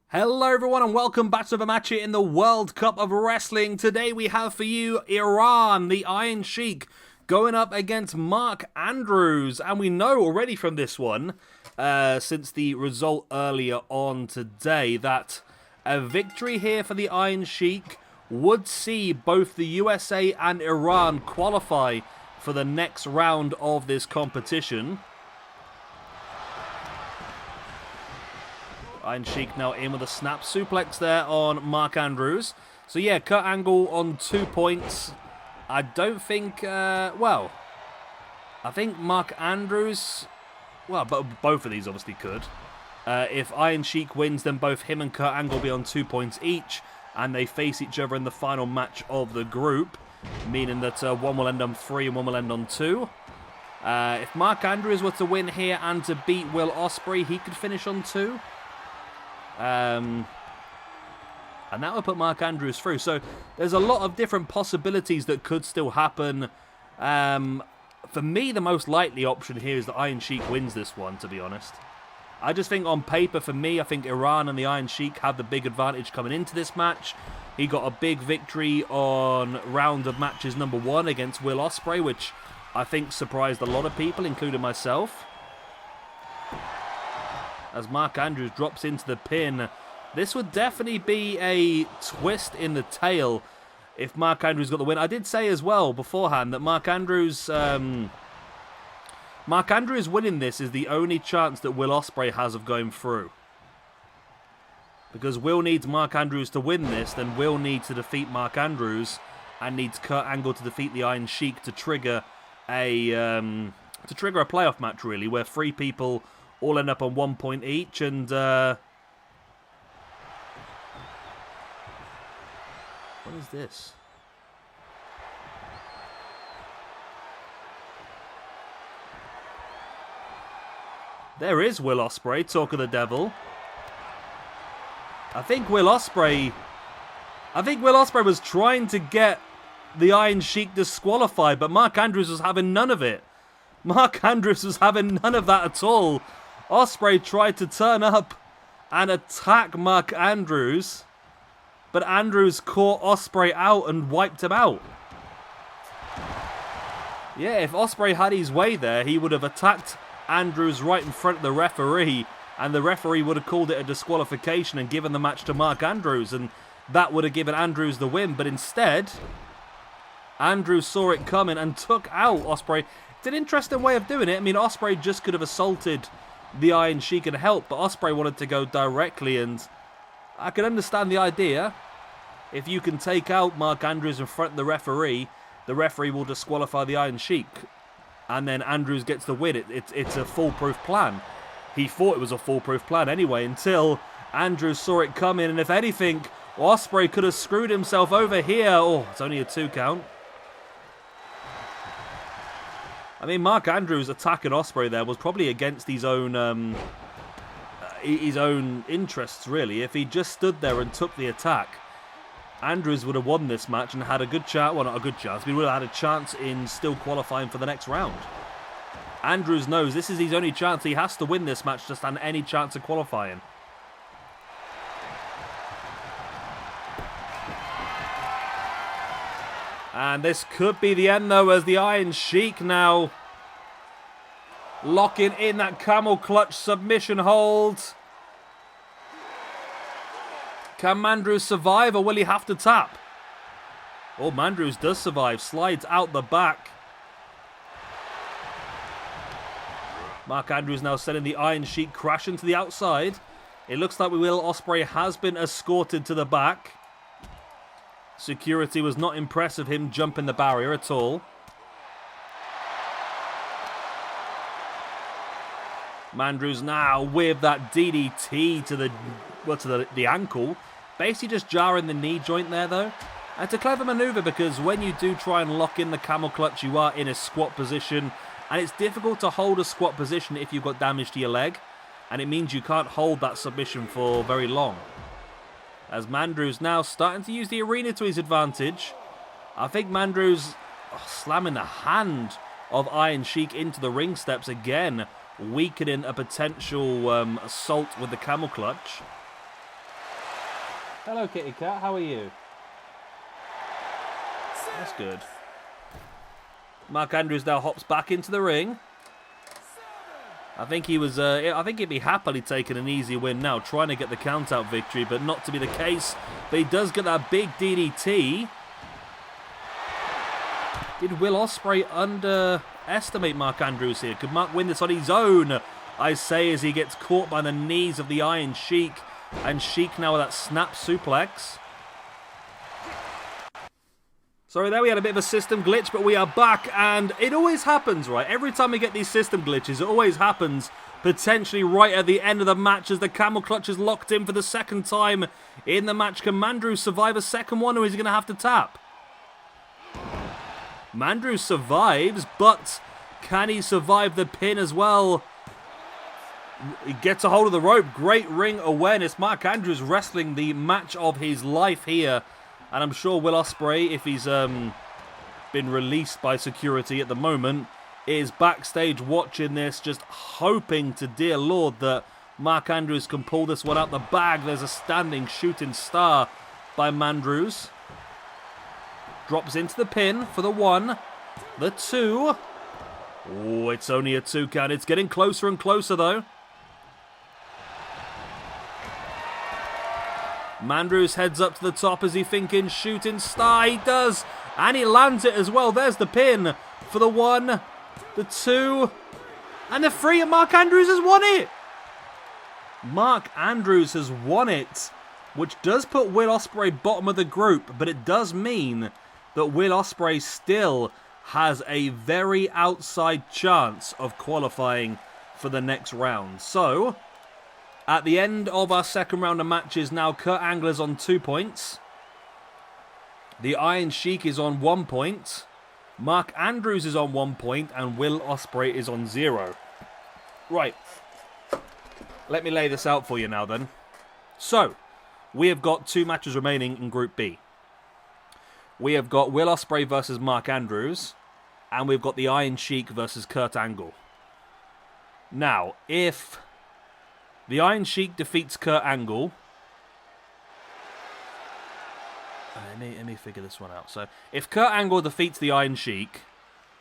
Hello everyone and welcome back to the match here in the World Cup of Wrestling. Today we have for you Iran, the Iron Sheik, going up against Mark Andrews. And we know already from this one, since the result earlier on today, that a victory here for the Iron Sheik would see both the USA and Iran qualify for the next round of this competition. Iron Sheik now in with a snap suplex there on Mark Andrews. So yeah, Kurt Angle on 2 points. I don't think, I think Mark Andrews, but both of these obviously could. If Iron Sheik wins, then both him and Kurt Angle will be on 2 points each, and they face each other in the final match of the group, meaning that one will end on 3 and one will end on 2. If Mark Andrews were to win here and to beat Will Ospreay, he could finish on 2. And that would put Mark Andrews through. So there's a lot of different possibilities that could still happen. For me, the most likely option here is that Iron Sheik wins this one, to be honest. I just think on paper, for me, I think Iran and the Iron Sheik have the big advantage coming into this match. He got a big victory on round of matches number 1 against Will Ospreay, which I think surprised a lot of people, including myself. As Mark Andrews drops into the pin. This would definitely be a twist in the tail if Mark Andrews got the win. I did say as well beforehand that Mark Andrews winning this is the only chance that Will Ospreay has of going through. Because Will needs Mark Andrews to win this, then Will needs to defeat Mark Andrews and needs Kurt Angle to defeat the Iron Sheik to trigger a playoff match, really, where 3 people all end up on 1 point each, and what is this? There is Will Ospreay, talk of the devil. I think Will Ospreay was trying to get the Iron Sheik disqualified, but Mark Andrews was having none of it. Mark Andrews was having none of that at all. Ospreay tried to turn up and attack Mark Andrews, but Andrews caught Ospreay out and wiped him out. Yeah, if Ospreay had his way there, he would have attacked Andrews right in front of the referee, and the referee would have called it a disqualification and given the match to Mark Andrews, and that would have given Andrews the win. But instead, Andrews saw it coming and took out Ospreay. It's an interesting way of doing it. I mean, Ospreay just could have assaulted the Iron Sheik and helped, but Ospreay wanted to go directly, and I can understand the idea. If you can take out Mark Andrews in front of the referee will disqualify the Iron Sheik, and then Andrews gets the win. It's a foolproof plan. He thought it was a foolproof plan anyway, until Andrews saw it coming, and if anything, Ospreay could have screwed himself over here. Oh, it's only a 2 count. I mean, Mark Andrews attacking Ospreay there was probably against his own interests, really. If he just stood there and took the attack, Andrews would have won this match and had a good chance. Well, not a good chance, but he would have had a chance in still qualifying for the next round. Andrews knows this is his only chance. He has to win this match to stand any chance of qualifying. And this could be the end, though, as the Iron Sheik now locking in that camel clutch submission hold. Can Mandrews survive, or will he have to tap? Oh, Mandrews does survive. Slides out the back. Mark Andrews now sending the Iron Sheik crashing to the outside. It looks like Will Ospreay has been escorted to the back. Security was not impressed with him jumping the barrier at all. Mandrews now with that DDT to the ankle. Basically just jarring the knee joint there, though. And it's a clever maneuver, because when you do try and lock in the camel clutch, you are in a squat position. And it's difficult to hold a squat position if you've got damage to your leg. And it means you can't hold that submission for very long. As Mandrews now starting to use the arena to his advantage. I think Mandrews slamming the hand of Iron Sheik into the ring steps again, weakening a potential assault with the camel clutch. Hello, kitty cat. How are you? That's good. Mark Andrews now hops back into the ring. I think he was. I think he'd be happily taking an easy win now, trying to get the count-out victory, but not to be the case. But he does get that big DDT. Did Will Ospreay underestimate Mark Andrews here? Could Mark win this on his own? I say as he gets caught by the knees of the Iron Sheik, and Sheik now with that snap suplex. Sorry, there we had a bit of a system glitch, but we are back, and it always happens, right? Every time we get these system glitches, it always happens potentially right at the end of the match as the camel clutch is locked in for the second time in the match. Can Mandrews survive a second one, or is he going to have to tap? Mandrews survives, but can he survive the pin as well? He gets a hold of the rope. Great ring awareness. Mark Andrews wrestling the match of his life here. And I'm sure Will Ospreay, if he's been released by security at the moment, is backstage watching this, just hoping to dear Lord that Mark Andrews can pull this one out the bag. There's a standing shooting star by Mandrews. Drops into the pin for the 1, the 2. Oh, it's only a 2 count. It's getting closer and closer, though. Mandrews heads up to the top as he thinking shooting star. He does, and he lands it as well. There's the pin for the 1, the 2, and the 3, and Mark Andrews has won it. Mark Andrews has won it, which does put Will Ospreay bottom of the group, but it does mean that Will Ospreay still has a very outside chance of qualifying for the next round. So, at the end of our second round of matches now, Kurt Angle is on 2 points. The Iron Sheik is on 1 point. Mark Andrews is on 1 point, and Will Ospreay is on 0. Right. Let me lay this out for you now then. So, we have got 2 matches remaining in Group B. We have got Will Ospreay versus Mark Andrews, and we've got the Iron Sheik versus Kurt Angle. Now, if the Iron Sheik defeats Kurt Angle, let me figure this one out. So, if Kurt Angle defeats the Iron Sheik,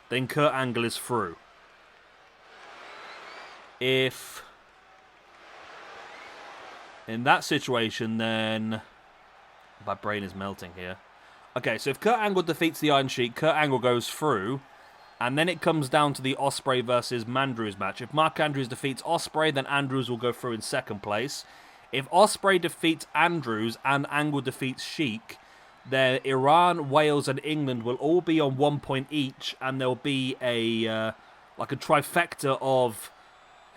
then Kurt Angle is through. If in that situation, then my brain is melting here. Okay, so if Kurt Angle defeats the Iron Sheik, Kurt Angle goes through, and then it comes down to the Ospreay versus Mandrews match. If Mark Andrews defeats Ospreay, then Andrews will go through in second place. If Ospreay defeats Andrews and Angle defeats Sheik, then Iran, Wales, and England will all be on 1 point each, and there'll be a like a trifecta of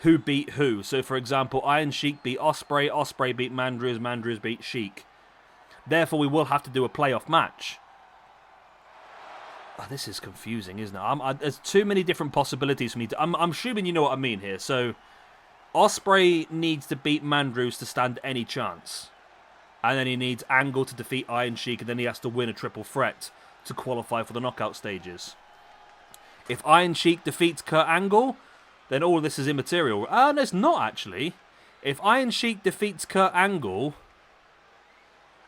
who beat who. So, for example, Iron Sheik beat Ospreay, Ospreay beat Mandrews, Mandrews beat Sheik. Therefore, we will have to do a playoff match. Oh, this is confusing, isn't it? There's too many different possibilities for me to... I'm assuming you know what I mean here. So, Ospreay needs to beat Mandrews to stand any chance. And then he needs Angle to defeat Iron Sheik, and then he has to win a triple threat to qualify for the knockout stages. If Iron Sheik defeats Kurt Angle, then all of this is immaterial. No, it's not, actually. If Iron Sheik defeats Kurt Angle,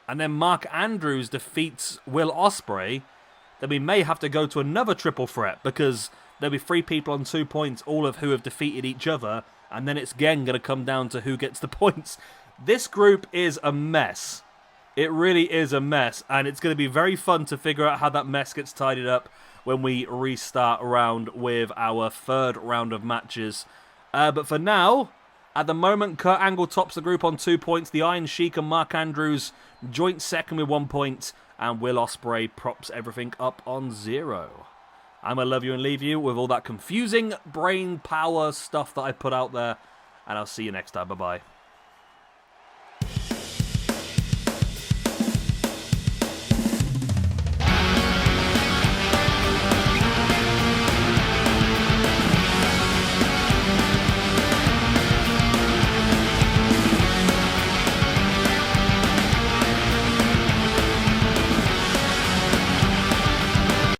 and then Mark Andrews defeats Will Ospreay, then we may have to go to another triple threat, because there'll be 3 people on 2 points, all of who have defeated each other, and then it's again going to come down to who gets the points. This group is a mess. It really is a mess, and it's going to be very fun to figure out how that mess gets tidied up when we restart around with our third round of matches. But for now, at the moment, Kurt Angle tops the group on 2 points. The Iron Sheik and Mark Andrews joint second with 1 point. And Will Ospreay props everything up on 0. I'm going to love you and leave you with all that confusing brain power stuff that I put out there. And I'll see you next time. Bye-bye.